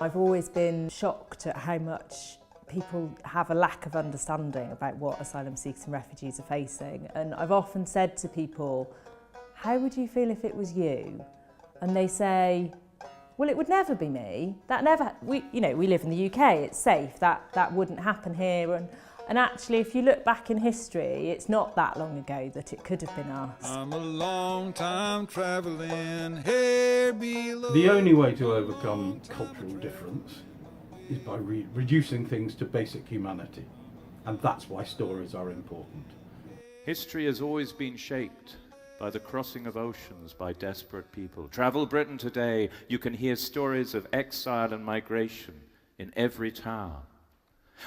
I've always been shocked at how much people have a lack of understanding about what asylum seekers and refugees are facing. And I've often said to people, how would you feel if it was you? And they say, well, it would never be me. We live in the UK, it's safe, that wouldn't happen here. And actually, if you look back in history, it's not that long ago that it could have been us. I'm a long time traveling here below. The only way to overcome cultural difference is by reducing things to basic humanity. And that's why stories are important. History has always been shaped by the crossing of oceans by desperate people. Travel Britain today, you can hear stories of exile and migration in every town.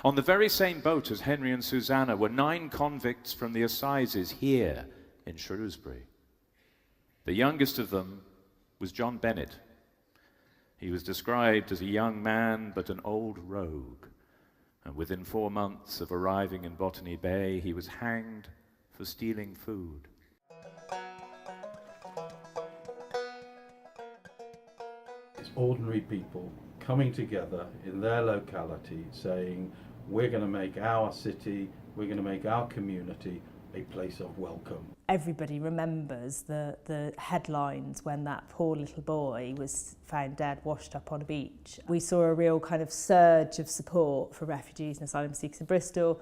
On the very same boat as Henry and Susanna were 9 convicts from the assizes here in Shrewsbury. The youngest of them was John Bennett. He was described as a young man but an old rogue, and within 4 months of arriving in Botany Bay, he was hanged for stealing food. It's ordinary people coming together in their locality saying, we're going to make our city, we're going to make our community a place of welcome. Everybody remembers the headlines when that poor little boy was found dead, washed up on a beach. We saw a real kind of surge of support for refugees and asylum seekers in Bristol.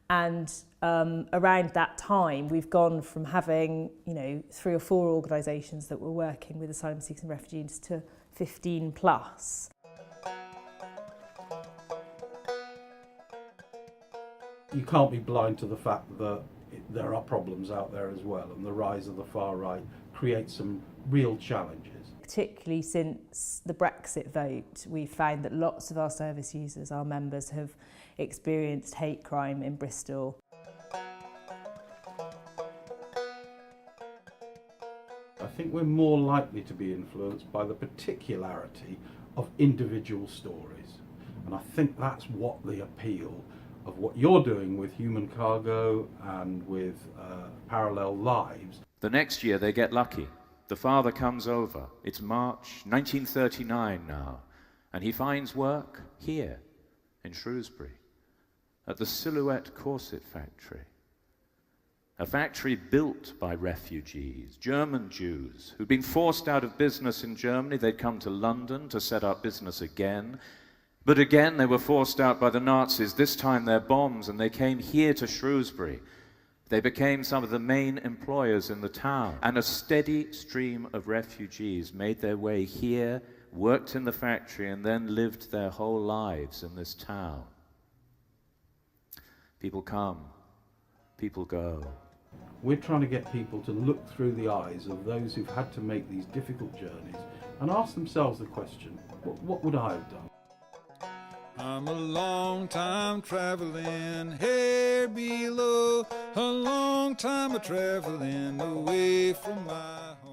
And around that time, we've gone from having, 3 or 4 organisations that were working with asylum seekers and refugees to 15 plus. You can't be blind to the fact that there are problems out there as well, and the rise of the far right creates some real challenges. Particularly since the Brexit vote, we've found that lots of our service users, our members, have experienced hate crime in Bristol. I think we're more likely to be influenced by the particularity of individual stories. And I think that's what the appeal of what you're doing with Human Cargo and with Parallel Lives. The next year they get lucky. The father comes over. It's March 1939 now, and he finds work here in Shrewsbury at the Silhouette Corset Factory. A factory built by refugees, German Jews, who'd been forced out of business in Germany. They'd come to London to set up business again. But again, they were forced out by the Nazis, this time their bombs, and they came here to Shrewsbury. They became some of the main employers in the town. And a steady stream of refugees made their way here, worked in the factory, and then lived their whole lives in this town. People come, people go. We're trying to get people to look through the eyes of those who've had to make these difficult journeys and ask themselves the question, what would I have done? I'm a long time traveling here below, a long time a traveling away from my home.